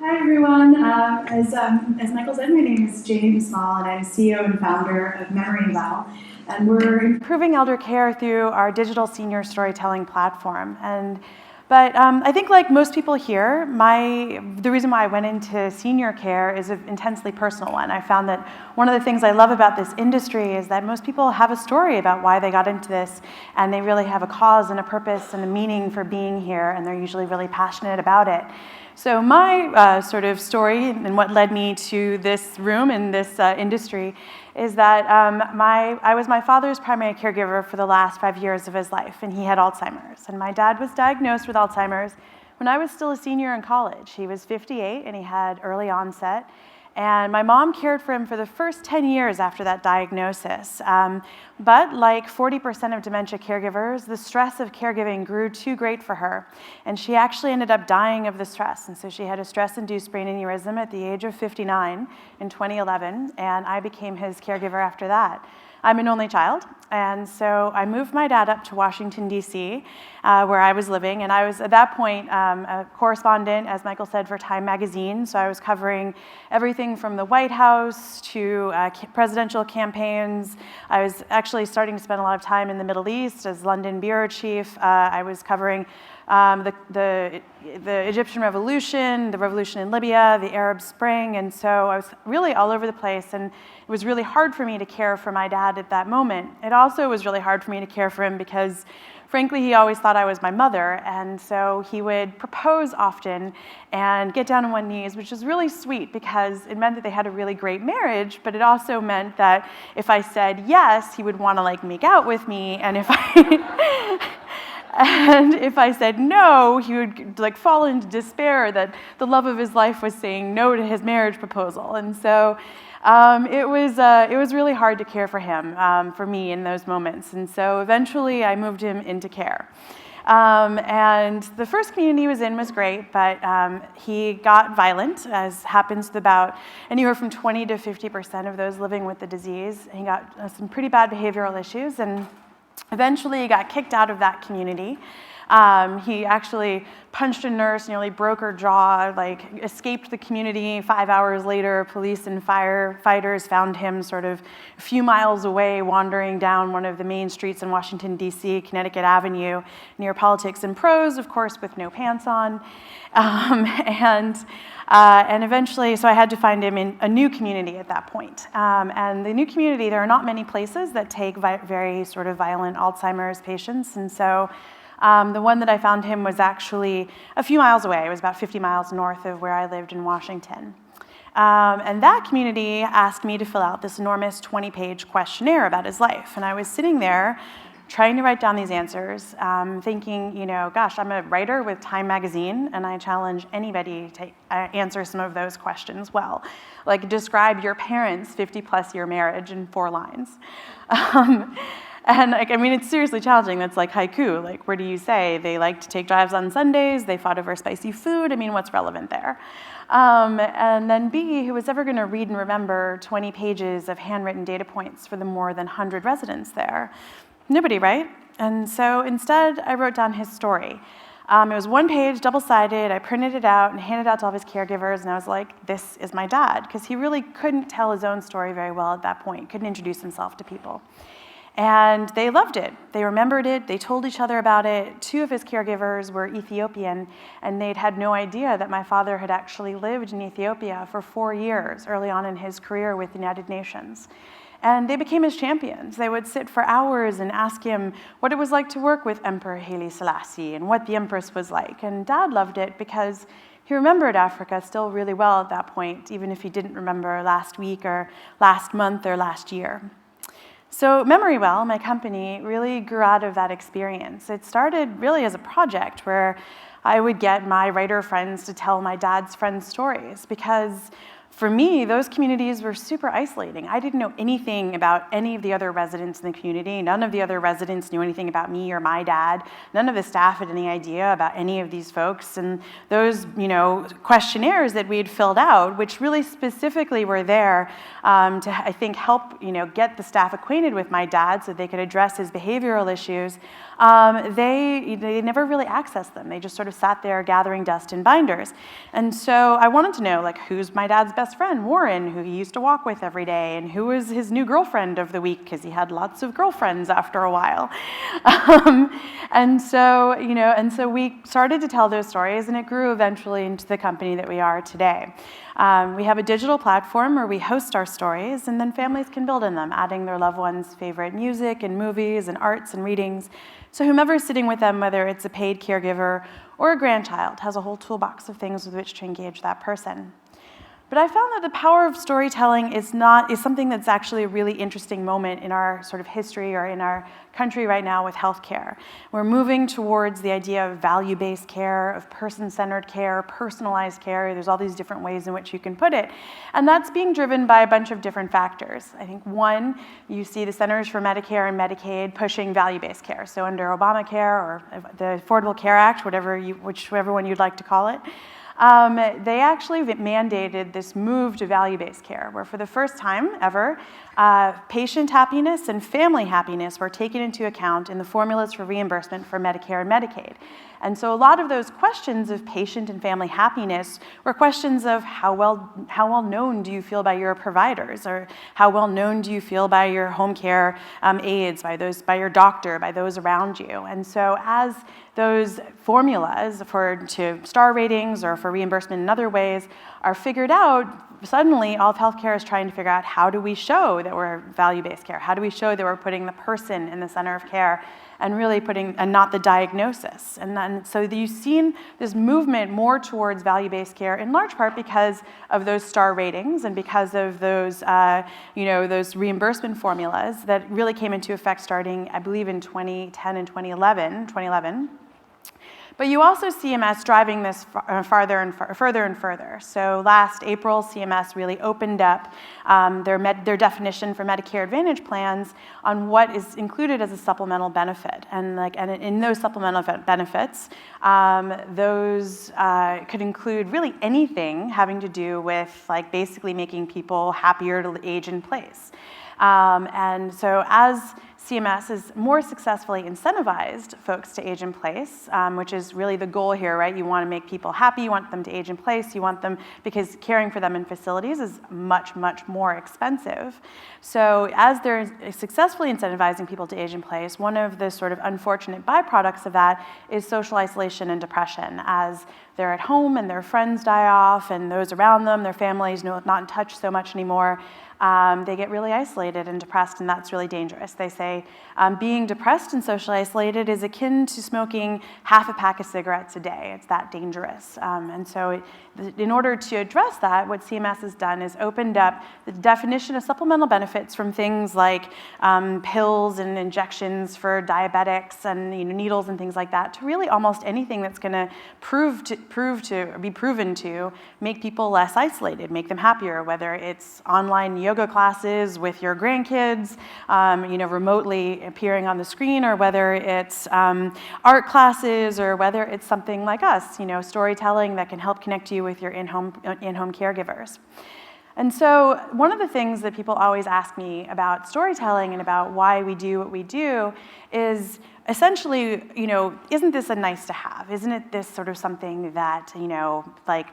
Hi everyone. As Michael said, my name is Jane Small, and I'm CEO and founder of MemoryWell. And we're improving elder care through our digital senior storytelling platform. But I think, like most people here, the reason why I went into senior care is an intensely personal one. I found that one of the things I love about this industry is that most people have a story about why they got into this, and they really have a cause and a purpose and a meaning for being here, and they're usually really passionate about it. So my sort of story and what led me to this room in this industry is that I was my father's primary caregiver for the last 5 years of his life, and he had Alzheimer's. And my dad was diagnosed with Alzheimer's when I was still a senior in college. He was 58, and he had early onset. And my mom cared for him for the first 10 years after that diagnosis. But like 40% of dementia caregivers, the stress of caregiving grew too great for her. And she actually ended up dying of the stress. And so she had a stress-induced brain aneurysm at the age of 59 in 2011, and I became his caregiver after that. I'm an only child, and so I moved my dad up to Washington, D.C., where I was living, and I was, at that point, a correspondent, as Michael said, for Time magazine, so I was covering everything from the White House to presidential campaigns. I was actually starting to spend a lot of time in the Middle East as London bureau chief. I was covering the Egyptian revolution, the revolution in Libya, the Arab Spring, and so I was really all over the place, and it was really hard for me to care for my dad at that moment. It also was really hard for me to care for him because, frankly, he always thought I was my mother, and so he would propose often and get down on one knee, which was really sweet because it meant that they had a really great marriage, but it also meant that if I said yes, he would want to like make out with me, and if I and if I said no, he would like fall into despair that the love of his life was saying no to his marriage proposal. And so it was really hard to care for him, for me in those moments. And so eventually I moved him into care. And the first community he was in was great, but he got violent, as happens with about anywhere from 20 to 50% of those living with the disease. He got some pretty bad behavioral issues, and eventually he got kicked out of that community. He actually punched a nurse, nearly broke her jaw, like escaped the community. 5 hours later, police and firefighters found him sort of a few miles away, wandering down one of the main streets in Washington, D.C., Connecticut Avenue, near Politics and Prose, of course, with no pants on. And eventually, so I had to find him in a new community at that point. And the new community, there are not many places that take very sort of violent Alzheimer's patients, and so the one that I found him was actually a few miles away. It was about 50 miles north of where I lived in Washington. And that community asked me to fill out this enormous 20-page questionnaire about his life. And I was sitting there trying to write down these answers, thinking, you know, gosh, I'm a writer with Time magazine, and I challenge anybody to answer some of those questions well. Like, describe your parents' 50-plus year marriage in 4 lines. And like, I mean, it's seriously challenging. That's like haiku. Like, where do you say they like to take drives on Sundays? They fought over spicy food. I mean, what's relevant there? And then B, who was ever going to read and remember 20 pages of handwritten data points for the more than 100 residents there? Nobody, right? And so instead, I wrote down his story. It was 1 page, double-sided. I printed it out and handed it out to all of his caregivers, and I was like, this is my dad, because he really couldn't tell his own story very well at that point, couldn't introduce himself to people. And they loved it. They remembered it. They told each other about it. 2 of his caregivers were Ethiopian, and they'd had no idea that my father had actually lived in Ethiopia for 4 years early on in his career with the United Nations. And they became his champions. They would sit for hours and ask him what it was like to work with Emperor Haile Selassie and what the Empress was like. And Dad loved it because he remembered Africa still really well at that point, even if he didn't remember last week or last month or last year. So MemoryWell, my company, really grew out of that experience. It started really as a project where I would get my writer friends to tell my dad's friends' stories, because for me, those communities were super isolating. I didn't know anything about any of the other residents in the community. None of the other residents knew anything about me or my dad. None of the staff had any idea about any of these folks. And those, questionnaires that we had filled out, which really specifically were there to, I think, help, get the staff acquainted with my dad so they could address his behavioral issues, they never really accessed them. They just sort of sat there gathering dust in binders. And so I wanted to know, who's my dad's best friend, Warren, who he used to walk with every day, and who was his new girlfriend of the week, because he had lots of girlfriends after a while. And so we started to tell those stories, and it grew eventually into the company that we are today. We have a digital platform where we host our stories, and then families can build in them, adding their loved ones' favorite music and movies and arts and readings. So whomever is sitting with them, whether it's a paid caregiver or a grandchild, has a whole toolbox of things with which to engage that person. But I found that the power of storytelling is something that's actually a really interesting moment in our sort of history or in our country right now with healthcare. We're moving towards the idea of value-based care, of person-centered care, personalized care. There's all these different ways in which you can put it. And that's being driven by a bunch of different factors. I think one, you see the Centers for Medicare and Medicaid pushing value-based care. So under Obamacare or the Affordable Care Act, whichever one you'd like to call it, they actually mandated this move to value-based care, where for the first time ever, patient happiness and family happiness were taken into account in the formulas for reimbursement for Medicare and Medicaid. And so a lot of those questions of patient and family happiness were questions of how well known do you feel by your providers, or how well known do you feel by your home care aides, by your doctor, by those around you. And so as those formulas to star ratings or for reimbursement in other ways are figured out, suddenly all of healthcare is trying to figure out, how do we show that we're value-based care? How do we show that we're putting the person in the center of care and really and not the diagnosis? And then, so you've seen this movement more towards value-based care in large part because of those star ratings and because of those, those reimbursement formulas that really came into effect starting, I believe, in 2010 and 2011. But you also see CMS driving this further and further. So last April, CMS really opened up their definition for Medicare Advantage plans on what is included as a supplemental benefit. And in those supplemental benefits, those could include really anything having to do with basically making people happier to age in place. And so as CMS has more successfully incentivized folks to age in place, which is really the goal here, right? You want to make people happy, you want them to age in place, you want them, because caring for them in facilities is much, much more expensive. So as they're successfully incentivizing people to age in place, one of the sort of unfortunate byproducts of that is social isolation and depression. As they're at home and their friends die off and those around them, their families, not in touch so much anymore, they get really isolated and depressed, and that's really dangerous. They say being depressed and socially isolated is akin to smoking half a pack of cigarettes a day. It's that dangerous. And so in order to address that, what CMS has done is opened up the definition of supplemental benefits from things like pills and injections for diabetics and needles and things like that to really almost anything that's going to be proven to make people less isolated, make them happier, whether it's online yoga classes with your grandkids, remotely appearing on the screen, or whether it's art classes, or whether it's something like us, storytelling that can help connect you with your in-home caregivers. And so one of the things that people always ask me about storytelling and about why we do what we do is essentially, isn't this a nice to have? Isn't it this sort of something that,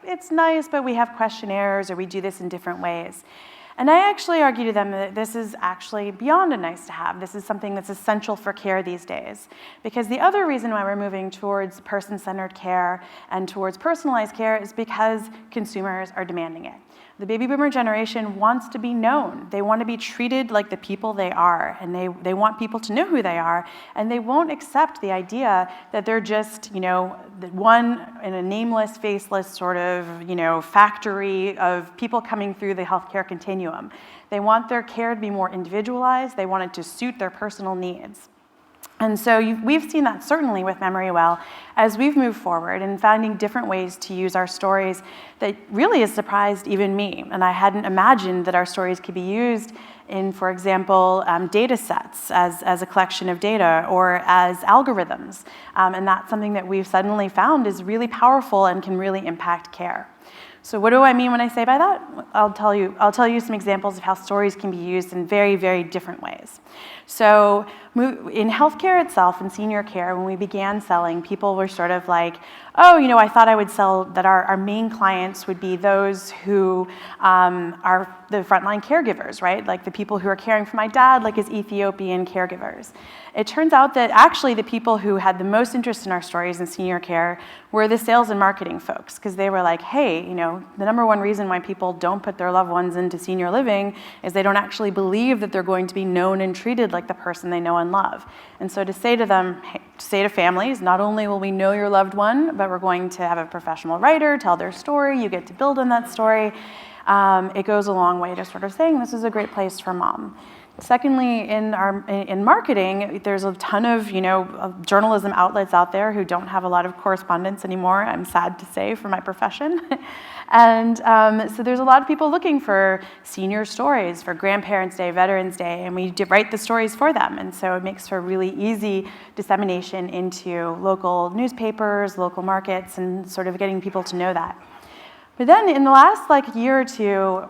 it's nice, but we have questionnaires, or we do this in different ways? And I actually argue to them that this is actually beyond a nice to have. This is something that's essential for care these days. Because the other reason why we're moving towards person-centered care and towards personalized care is because consumers are demanding it. The baby boomer generation wants to be known. They want to be treated like the people they are, and they want people to know who they are, and they won't accept the idea that they're just, one in a nameless, faceless sort of, factory of people coming through the healthcare continuum. They want their care to be more individualized. They want it to suit their personal needs. And so we've seen that certainly with MemoryWell as we've moved forward and finding different ways to use our stories that really has surprised even me. And I hadn't imagined that our stories could be used in, for example, data sets as a collection of data or as algorithms. And that's something that we've suddenly found is really powerful and can really impact care. So what do I mean when I say by that? I'll tell you some examples of how stories can be used in very, very different ways. So in healthcare itself, in senior care, when we began selling, people were sort of like, oh, I thought I would sell that our main clients would be those who are the frontline caregivers, right? Like the people who are caring for my dad, like his Ethiopian caregivers. It turns out that actually the people who had the most interest in our stories in senior care were the sales and marketing folks, because they were like, hey, the number one reason why people don't put their loved ones into senior living is they don't actually believe that they're going to be known and treated like the person they know and love. And so to say to them, say to families, not only will we know your loved one, but we're going to have a professional writer tell their story, you get to build on that story. It goes a long way to sort of saying this is a great place for mom. Secondly, in marketing, there's a ton of journalism outlets out there who don't have a lot of correspondence anymore. I'm sad to say for my profession, and so there's a lot of people looking for senior stories for Grandparents' Day, Veterans Day, and we write the stories for them. And so it makes for really easy dissemination into local newspapers, local markets, and sort of getting people to know that. But then in the last year or two,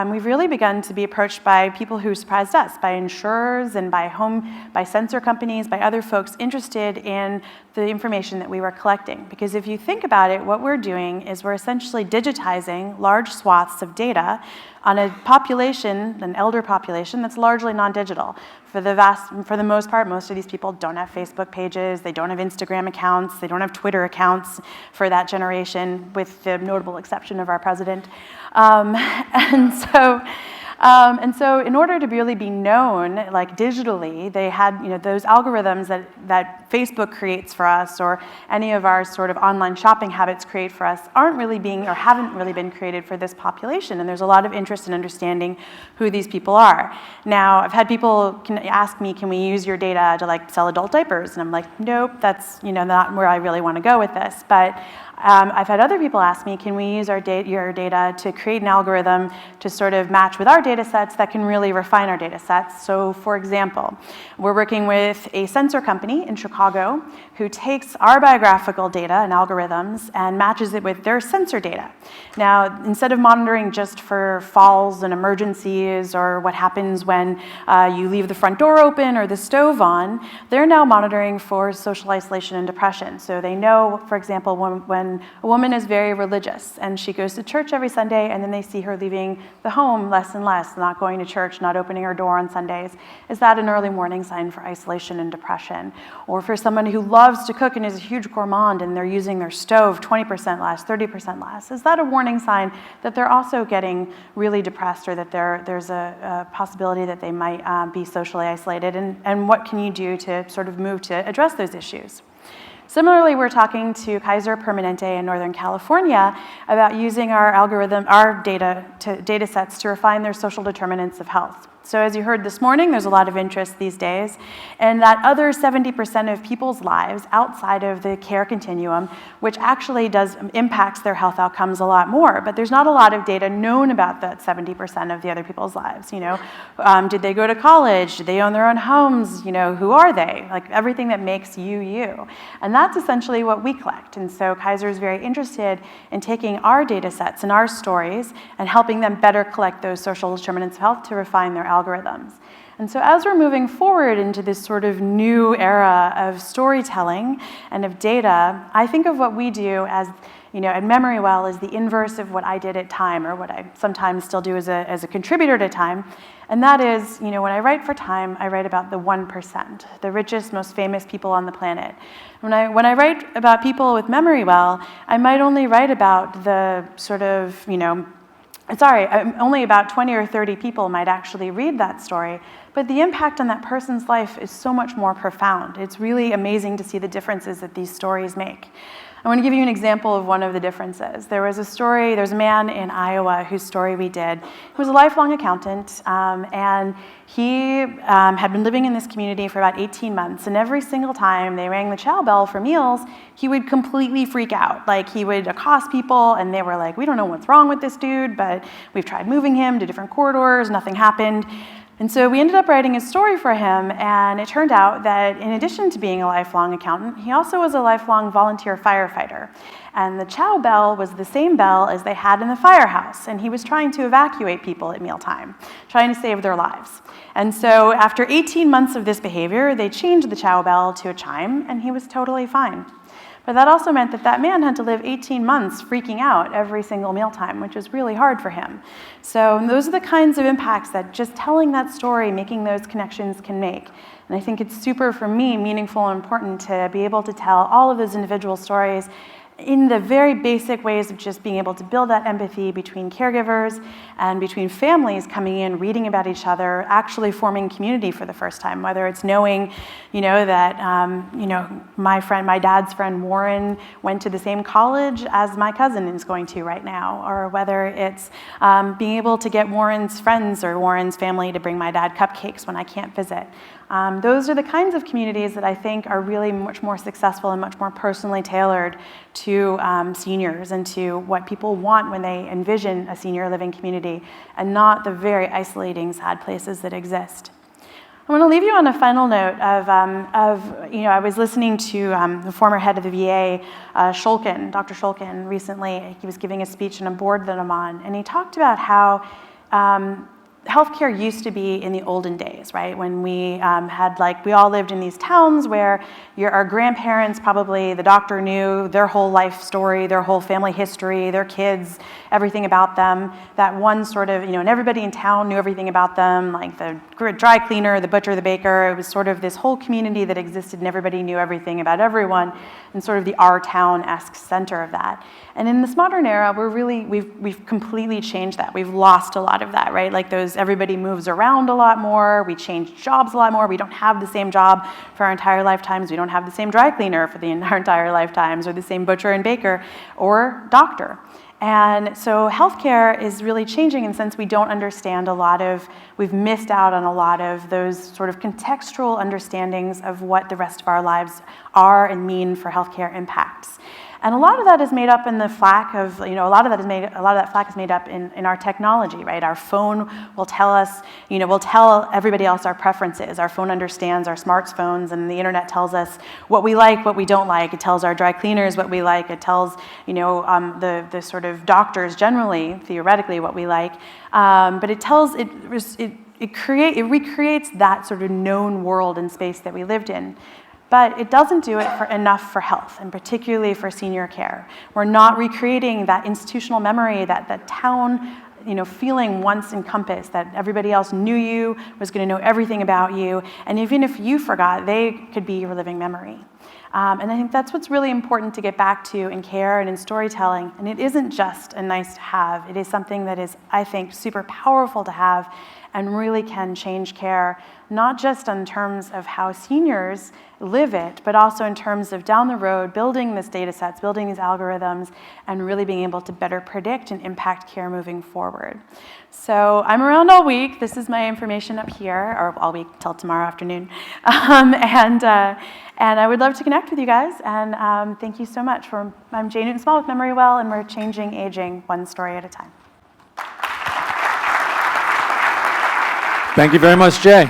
we've really begun to be approached by people who surprised us, by insurers and by sensor companies, by other folks interested in the information that we were collecting. Because if you think about it, what we're doing is we're essentially digitizing large swaths of data on a population, an elder population, that's largely non-digital. For the most part, most of these people don't have Facebook pages, they don't have Instagram accounts, they don't have Twitter accounts for that generation, with the notable exception of our president. And so in order to really be known, digitally, they had those algorithms that Facebook creates for us, or any of our sort of online shopping habits create for us, aren't really being, or haven't really been created for this population. And there's a lot of interest in understanding who these people are. Now, I've had people ask me, can we use your data to sell adult diapers? And I'm like, nope, that's not where I really want to go with this. But I've had other people ask me, can we use your data to create an algorithm to sort of match with our data sets that can really refine our data sets? So for example, we're working with a sensor company in Chicago who takes our biographical data and algorithms and matches it with their sensor data. Now, instead of monitoring just for falls and emergencies or what happens when you leave the front door open or the stove on, they're now monitoring for social isolation and depression. So they know, for example, when a woman is very religious and she goes to church every Sunday, and then they see her leaving the home less and less, not going to church, not opening her door on Sundays, is that an early warning sign for isolation and depression? Or for someone who loves to cook and is a huge gourmand and they're using their stove 20% less, 30% less, is that a warning sign that they're also getting really depressed, or that there's a possibility that they might be socially isolated? And what can you do to sort of move to address those issues? Similarly, we're talking to Kaiser Permanente in Northern California about using our data sets to refine their social determinants of health. So as you heard this morning, there's a lot of interest these days, and that other 70% of people's lives outside of the care continuum, which actually impacts their health outcomes a lot more. But there's not a lot of data known about that 70% of the other people's lives. Did they go to college? Did they own their own homes? Who are they? Everything that makes you, you. And that's essentially what we collect. And so Kaiser is very interested in taking our data sets and our stories and helping them better collect those social determinants of health to refine their algorithms. And so as we're moving forward into this sort of new era of storytelling and of data, I think of what we do as, at MemoryWell, is the inverse of what I did at Time, or what I sometimes still do as a contributor to Time. And that is, when I write for Time, I write about the 1%, the richest, most famous people on the planet. When I write about people with MemoryWell, I might only write about the sort of, only about 20 or 30 people might actually read that story, but the impact on that person's life is so much more profound. It's really amazing to see the differences that these stories make. I want to give you an example of one of the differences. There's a man in Iowa whose story we did. He was a lifelong accountant, and he had been living in this community for about 18 months, and every single time they rang the chow bell for meals, he would completely freak out. Like, he would accost people, and they were like, we don't know what's wrong with this dude, but we've tried moving him to different corridors, nothing happened. And so we ended up writing a story for him, and it turned out that in addition to being a lifelong accountant, he also was a lifelong volunteer firefighter. And the chow bell was the same bell as they had in the firehouse, and he was trying to evacuate people at mealtime, trying to save their lives. And so after 18 months of this behavior, they changed the chow bell to a chime, and he was totally fine. But that also meant that that man had to live 18 months freaking out every single mealtime, which was really hard for him. So those are the kinds of impacts that just telling that story, making those connections can make. And I think it's super, for me, meaningful and important to be able to tell all of those individual stories in the very basic ways of just being able to build that empathy between caregivers and between families coming in, reading about each other, actually forming community for the first time, whether it's knowing, that, my dad's friend Warren went to the same college as my cousin is going to right now, or whether it's being able to get Warren's friends or Warren's family to bring my dad cupcakes when I can't visit. Those are the kinds of communities that I think are really much more successful and much more personally tailored to seniors and to what people want when they envision a senior living community, and not the very isolating, sad places that exist. I want to leave you on a final note of I was listening to the former head of the VA, Shulkin, Dr. Shulkin, recently. He was giving a speech on a board that I'm on, and he talked about how healthcare used to be in the olden days, right? When we we all lived in these towns where our grandparents, probably the doctor knew their whole life story, their whole family history, their kids, everything about them. That one sort of, and everybody in town knew everything about them, like the dry cleaner, the butcher, the baker. It was sort of this whole community that existed, and everybody knew everything about everyone, and sort of the our town-esque center of that. And in this modern era, we've completely changed that. We've lost a lot of that, right? Like everybody moves around a lot more. We change jobs a lot more. We don't have the same job for our entire lifetimes. We don't have the same dry cleaner for our entire lifetimes, or the same butcher and baker or doctor. And so healthcare is really changing, and since we don't understand we've missed out on a lot of those sort of contextual understandings of what the rest of our lives are and mean for healthcare impacts. And a lot of that is made up in the flack of, a lot of that flack is made up in our technology, right? Our phone will tell us, will tell everybody else our preferences. Our phone understands our smartphones, and the internet tells us what we like, what we don't like. It tells our dry cleaners what we like. It tells, the sort of doctors generally, theoretically, what we like. But it recreates that sort of known world and space that we lived in. But it doesn't do it enough for health, and particularly for senior care. We're not recreating that institutional memory that the town, feeling once encompassed, that everybody else knew you, was going to know everything about you, and even if you forgot, they could be your living memory. And I think that's what's really important to get back to in care and in storytelling. And it isn't just a nice to have. It is something that is, I think, super powerful to have and really can change care, not just in terms of how seniors live it, but also in terms of down the road, building these data sets, building these algorithms, and really being able to better predict and impact care moving forward. So I'm around all week. This is my information up here, or all week till tomorrow afternoon. And I would love to connect with you guys, and thank you so much. I'm Jay Newton-Small with MemoryWell, and we're changing aging one story at a time. Thank you very much, Jay.